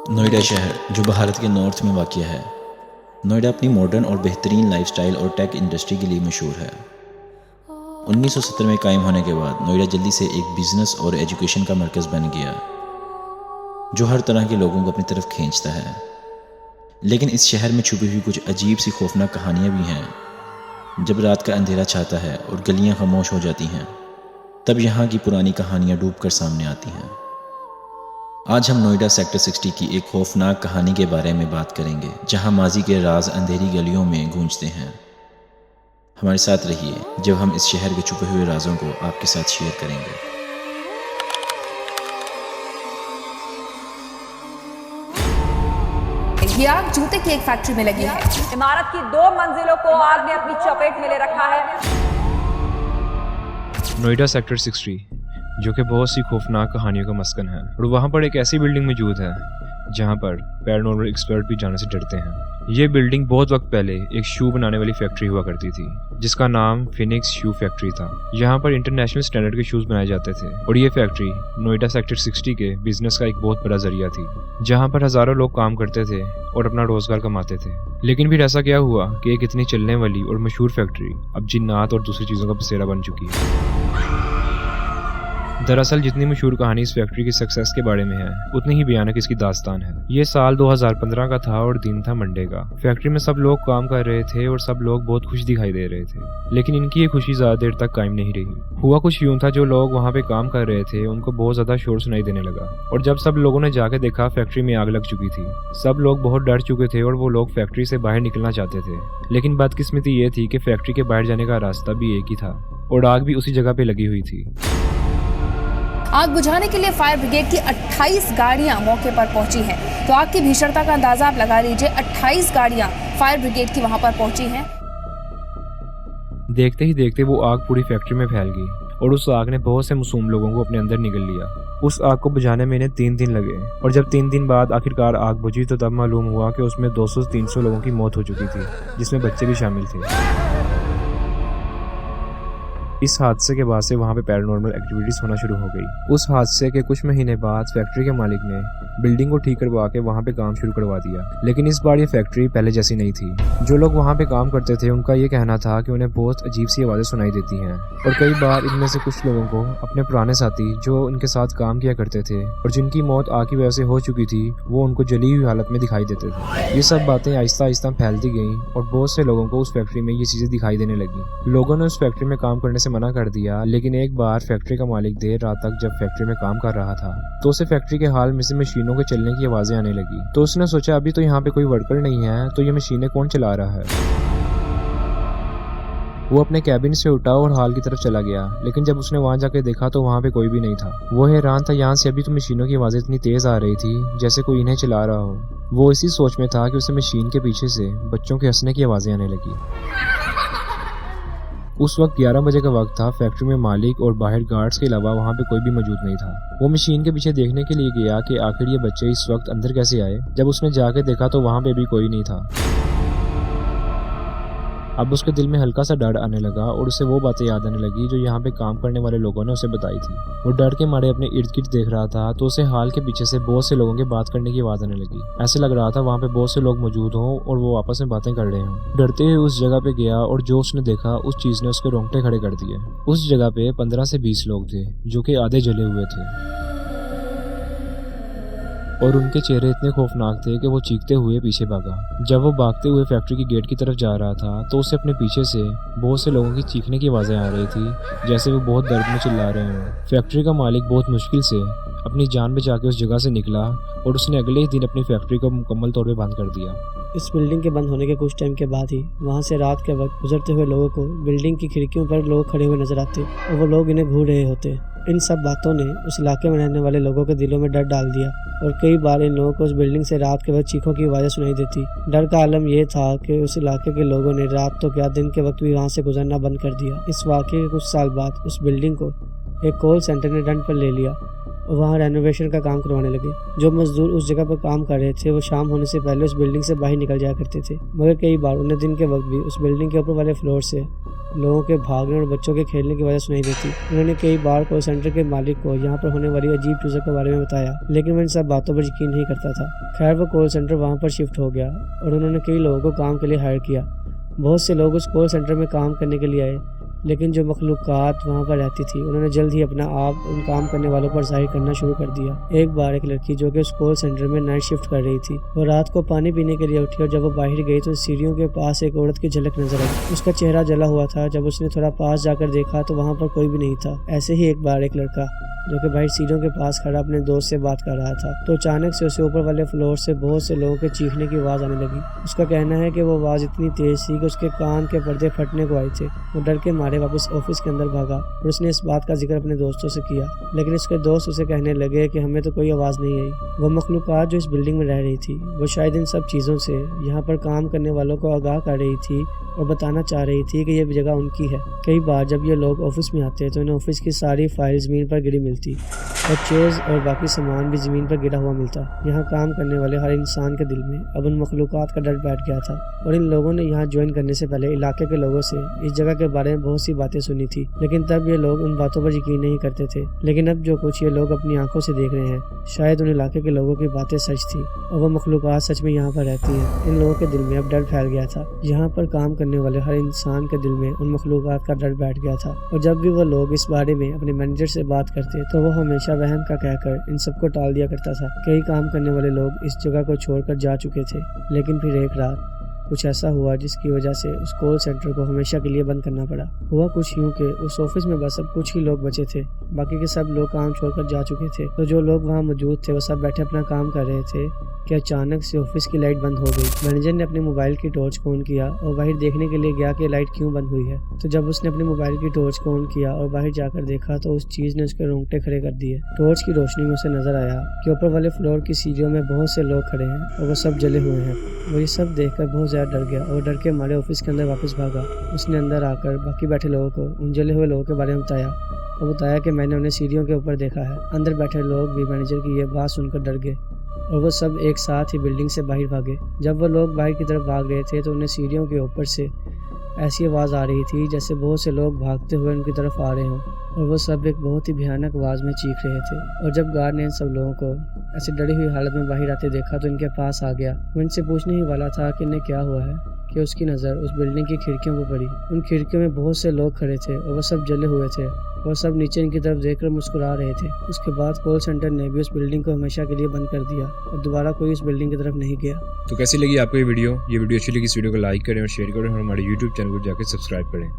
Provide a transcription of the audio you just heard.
नोएडा शहर जो भारत के नॉर्थ में वाक़ है। नोएडा अपनी मॉडर्न और बेहतरीन लाइफस्टाइल और टेक इंडस्ट्री के लिए मशहूर है। 1970 में कायम होने के बाद नोएडा जल्दी से एक बिज़नेस और एजुकेशन का मरकज़ बन गया जो हर तरह के लोगों को अपनी तरफ खींचता है। लेकिन इस शहर में छुपी हुई कुछ अजीब सी खौफनाक कहानियाँ भी हैं। जब रात का अंधेरा छाता है और गलियाँ खामोश हो जाती हैं, तब यहाँ की पुरानी कहानियाँ डूब कर सामने आती हैं। आज हम नोएडा सेक्टर 60 की एक खौफनाक कहानी के बारे में बात करेंगे, जहाँ माजी के राज अंधेरी गलियों में गूंजते हैं। हमारे साथ रहिए जब हम इस शहर के छुपे हुए राजों को आपके साथ शेयर करेंगे। ये आग जूते की एक फैक्ट्री में लगी है। इमारत की 2 मंजिलों को आग ने अपनी चपेट में ले रखा है। नोएडा सेक्टर 60 जो कि बहुत सी खौफनाक कहानियों का मस्कन है, और वहाँ पर एक ऐसी बिल्डिंग मौजूद है जहाँ पर पैरानॉर्मल एक्सपर्ट भी जाने से डरते हैं। ये बिल्डिंग बहुत वक्त पहले एक शू बनाने वाली फैक्ट्री हुआ करती थी जिसका नाम फिनिक्स शू फैक्ट्री था। यहाँ पर इंटरनेशनल स्टैंडर्ड के शूज़ बनाए जाते थे, और ये फैक्ट्री नोएडा सेक्टर 60 के बिजनेस का एक बहुत बड़ा जरिया थी, जहाँ पर हज़ारों लोग काम करते थे और अपना रोजगार कमाते थे। लेकिन फिर ऐसा क्या हुआ कि एक इतनी चलने वाली और मशहूर फैक्ट्री अब जिन्नात और दूसरी चीज़ों का बसेरा बन चुकी है। दरअसल जितनी मशहूर कहानी इस फैक्ट्री की सक्सेस के बारे में है, उतनी ही भयानक इसकी दास्तान है। ये साल 2015 का था और दिन था मंडे का। फैक्ट्री में सब लोग काम कर रहे थे और सब लोग बहुत खुश दिखाई दे रहे थे, लेकिन इनकी ये खुशी ज्यादा देर तक कायम नहीं रही। हुआ कुछ यूं था, जो लोग वहाँ पे काम कर रहे थे उनको बहुत ज्यादा शोर सुनाई देने लगा, और जब सब लोगों ने जाके देखा, फैक्ट्री में आग लग चुकी थी। सब लोग बहुत डर चुके थे और वो लोग फैक्ट्री से बाहर निकलना चाहते थे, लेकिन बदकिस्मती ये थी कि फैक्ट्री के बाहर जाने का रास्ता भी एक ही था और आग भी उसी जगह पे लगी हुई थी। आग बुझाने के लिए फायर ब्रिगेड की 28 गाड़ियां मौके पर पहुंची हैं। तो आग की भीषणता का अंदाजा आप लगा लीजिए। 28 गाड़ियां फायर ब्रिगेड की वहां पर पहुंची हैं। देखते ही देखते वो आग पूरी फैक्ट्री में फैल गई, और उस आग ने बहुत से मासूम लोगों को अपने अंदर निगल लिया। उस आग को बुझाने में इन्हें 3 दिन लगे, और जब 3 दिन बाद आखिरकार आग बुझी तो तब मालूम हुआ कि उसमें 200 से 300 लोगों की मौत हो चुकी थी, जिसमें बच्चे भी शामिल थे। इस हादसे के बाद से वहाँ पे पैरानॉर्मल एक्टिविटीज होना शुरू हो गई। उस हादसे के कुछ महीने बाद फैक्ट्री के मालिक ने बिल्डिंग को ठीक करवा के वहाँ पे काम शुरू करवा दिया, लेकिन इस बार ये फैक्ट्री पहले जैसी नहीं थी। जो लोग वहाँ पे काम करते थे उनका ये कहना था कि उन्हें बहुत अजीब सी आवाज़ें सुनाई देती हैं, और कई बार इनमें से कुछ लोगों को अपने पुराने साथी जो उनके साथ काम किया करते थे और जिनकी मौत आग की वजह से हो चुकी थी, वो उनको जली हुई हालत में दिखाई देते थे। ये सब बातें आहिस्ता आहिस्ता फैलती गईं और बहुत से लोगों को उस फैक्ट्री में ये चीज़ें दिखाई देने लगी। लोगों ने उस फैक्ट्री में काम करने से मना कर दिया, लेकिन एक बार फैक्ट्री का मालिक देर रात तक जब फैक्ट्री में काम कर रहा था तो उसे फैक्ट्री के हाल में से मशीनों के चलने की आवाजें आने लगी। तो उसने सोचा अभी तो यहाँ पे कोई वर्कर नहीं है, तो ये मशीनें कौन चला रहा है। वो अपने कैबिन से उठा और हाल की तरफ चला गया, लेकिन जब उसने वहां जाके देखा तो वहां पे कोई भी नहीं था। वो हैरान था, यहाँ से अभी तो मशीनों की आवाजें इतनी तेज आ रही थी जैसे कोई इन्हें चला रहा हो। वो इसी सोच में था कि उसे मशीन के पीछे से बच्चों के हंसने की आवाजें आने लगी। उस वक्त 11 बजे का वक्त था। फैक्ट्री में मालिक और बाहर गार्ड्स के अलावा वहाँ पे कोई भी मौजूद नहीं था। वो मशीन के पीछे देखने के लिए गया कि आखिर ये बच्चे इस वक्त अंदर कैसे आए। जब उसने जाके देखा तो वहाँ पे भी कोई नहीं था। अब उसके दिल में हल्का सा डर आने लगा और उसे वो बातें याद आने लगी जो यहाँ पे काम करने वाले लोगों ने उसे बताई थी। वो डर के मारे अपने इर्द गिर्द देख रहा था तो उसे हाल के पीछे से बहुत से लोगों के बात करने की आवाज आने लगी। ऐसे लग रहा था वहाँ पे बहुत से लोग मौजूद हों और वो आपस में बातें कर रहे हों। डरते हुए उस जगह पे गया और जो उसने देखा उस चीज ने उसके रोंगटे खड़े कर दिए। उस जगह पे 15 से 20 लोग थे जो कि आधे जले हुए थे, और उनके चेहरे इतने खौफनाक थे कि वो चीखते हुए पीछे भागा। जब वो भागते हुए फैक्ट्री की गेट की तरफ जा रहा था तो उसे अपने पीछे से बहुत से लोगों की चीखने की आवाज़ें आ रही थी, जैसे वो बहुत दर्द में चिल्ला रहे हों। फैक्ट्री का मालिक बहुत मुश्किल से अपनी जान बचा के उस जगह से निकला और उसने अगले ही दिन अपनी फैक्ट्री को मुकम्मल तौर पर बंद कर दिया। इस बिल्डिंग के बंद होने के कुछ टाइम के बाद ही वहाँ से रात के वक्त गुजरते हुए लोगों को बिल्डिंग की खिड़कियों पर लोग खड़े हुए नजर आते और वो लोग इन्हें घूर रहे होते। इन सब बातों ने उस इलाके में रहने वाले लोगों के दिलों में डर डाल दिया, और कई बार इन लोगों को उस बिल्डिंग से रात के वक्त चीखों की आवाज़ें सुनाई देती। डर का आलम यह था कि उस इलाके के लोगों ने रात तो क्या दिन के वक्त भी वहाँ से गुजरना बंद कर दिया। इस वाक़े के कुछ साल बाद उस बिल्डिंग को एक कॉल सेंटर ने रंट पर ले लिया, और वहाँ रेनोवेशन का काम करवाने लगे। जो मजदूर उस जगह पर काम कर रहे थे वो शाम होने से पहले उस बिल्डिंग से बाहर निकल जाया करते थे, मगर कई बार उन्हें दिन के वक्त भी उस बिल्डिंग के ऊपर वाले फ्लोर से लोगों के भागने और बच्चों के खेलने की वजह सुनाई देती। उन्होंने कई बार कॉल सेंटर के मालिक को यहाँ पर होने वाली अजीब चीज़ों के बारे में बताया, लेकिन वो इन सब बातों पर यकीन नहीं करता था। खैर वो कॉल सेंटर वहाँ पर शिफ्ट हो गया और उन्होंने कई लोगों को काम के लिए हायर किया। बहुत से लोग उस कॉल सेंटर में काम करने के लिए आए, लेकिन जो मखलूक़ात वहाँ पर रहती थी उन्होंने जल्द ही अपना आप उन काम करने वालों पर जाहिर करना शुरू कर दिया। एक बार एक लड़की जो कि उस कॉल सेंटर में नाइट शिफ्ट कर रही थी, वो रात को पानी पीने के लिए उठी और जब वो बाहर गई तो सीढ़ियों के पास एक औरत की झलक नजर आई। उसका चेहरा जला हुआ था। जब उसने थोड़ा पास जाकर देखा तो वहाँ पर कोई भी नहीं था। ऐसे ही एक बार एक लड़का जो कि बाहर सीढ़ियों के पास खड़ा अपने दोस्त से बात कर रहा था, तो अचानक से उसे ऊपर वाले फ्लोर से बहुत से लोगों के चीखने की आवाज़ आने लगी। उसका कहना है कि वो आवाज़ इतनी तेज थी कि उसके कान के पर्दे फटने को आए थे। वो डर के मारे वापस ऑफिस के अंदर भागा और उसने इस बात का जिक्र अपने दोस्तों से किया, लेकिन उसके दोस्त उसे कहने लगे कि हमें तो कोई आवाज़ नहीं आई। वो मखलूक़ात जो इस बिल्डिंग में रह रही थी वो शायद इन सब चीज़ों से यहाँ पर काम करने वालों को आगाह कर रही थी और बताना चाह रही थी कि ये जगह उनकी है। कई बार जब ये लोग ऑफिस में आते तो इन्हें ऑफिस की सारी फाइल ज़मीन पर गिरी मिलती और चेयर्स और बाकी सामान भी ज़मीन पर गिरा हुआ मिलता। यहाँ काम करने वाले हर इंसान के दिल में अब उन मखलूक़ात का डर बैठ गया था और इन लोगों ने यहाँ ज्वाइन करने से पहले इलाके के लोगों से इस जगह के बारे में बहुत सी बातें सुनी थी, लेकिन तब ये लोग उन बातों पर यकीन नहीं करते थे। लेकिन अब जो कुछ ये लोग अपनी आंखों से देख रहे हैं, शायद उन इलाके के लोगों की बातें सच थी और वो मखलूक़ात सच में यहाँ पर रहती हैं। इन लोगों के दिल में अब डर फैल गया था। यहाँ पर काम करने वाले हर इंसान के दिल में उन मखलूक़ात का डर बैठ गया था और जब भी वो लोग इस बारे में अपने मैनेजर से बात करते तो वो हमेशा वहम का कहकर इन सबको टाल दिया करता था। कई काम करने वाले लोग इस जगह को छोड़कर जा चुके थे, लेकिन फिर एक रात कुछ ऐसा हुआ जिसकी वजह से उस कॉल सेंटर को हमेशा के लिए बंद करना पड़ा। हुआ कुछ यूं कि उस ऑफिस में बस अब कुछ ही लोग बचे थे, बाकी के सब लोग काम छोड़कर जा चुके थे। तो जो लोग वहाँ मौजूद थे वो सब बैठे अपना काम कर रहे थे कि अचानक से ऑफिस की लाइट बंद हो गई। मैनेजर ने अपने मोबाइल की टॉर्च को ऑन किया और बाहर देखने के लिए गया कि लाइट क्यों बंद हुई है। तो जब उसने अपने मोबाइल की टॉर्च को ऑन किया और बाहर जाकर देखा तो उस चीज ने उसके रोंगटे खड़े कर दिए। टॉर्च की रोशनी में उसे नजर आया कि ऊपर वाले फ्लोर की सीढ़ियों में बहुत से लोग खड़े हैं और वो सब जले हुए हैं। वो ये सब देखकर बहुत ज्यादा डर गया और डर के मारे ऑफिस के अंदर वापस भागा। उसने अंदर आकर बाकी बैठे लोगों को उन जले हुए लोगों के बारे में बताया और बताया कि मैंने उन्हें सीढ़ियों के ऊपर देखा है। अंदर बैठे लोग भी मैनेजर की ये बात सुनकर डर गए और वो सब एक साथ ही बिल्डिंग से बाहर भागे। जब वो लोग बाहर की तरफ भाग रहे थे तो उन्हें सीढ़ियों के ऊपर से ऐसी आवाज़ आ रही थी जैसे बहुत से लोग भागते हुए उनकी तरफ आ रहे हों और वो सब एक बहुत ही भयानक आवाज़ में चीख रहे थे। और जब गार्ड ने इन सब लोगों को ऐसे डरी हुई हालत में बाहर आते देखा तो इनके पास आ गया। वो इनसे पूछने ही वाला था कि इन्हें क्या हुआ है कि उसकी नज़र उस बिल्डिंग की खिड़कियों पर पड़ी। उन खिड़कियों में बहुत से लोग खड़े थे और वो सब जले हुए थे और सब नीचे इनकी तरफ देखकर मुस्कुरा रहे थे। उसके बाद कॉल सेंटर ने भी उस बिल्डिंग को हमेशा के लिए बंद कर दिया और दोबारा कोई उस बिल्डिंग की तरफ नहीं गया। तो कैसी लगी आपको ये वीडियो अच्छी लगी इस वीडियो को लाइक करें और शेयर करें और हमारे YouTube चैनल को जाकर सब्सक्राइब करें।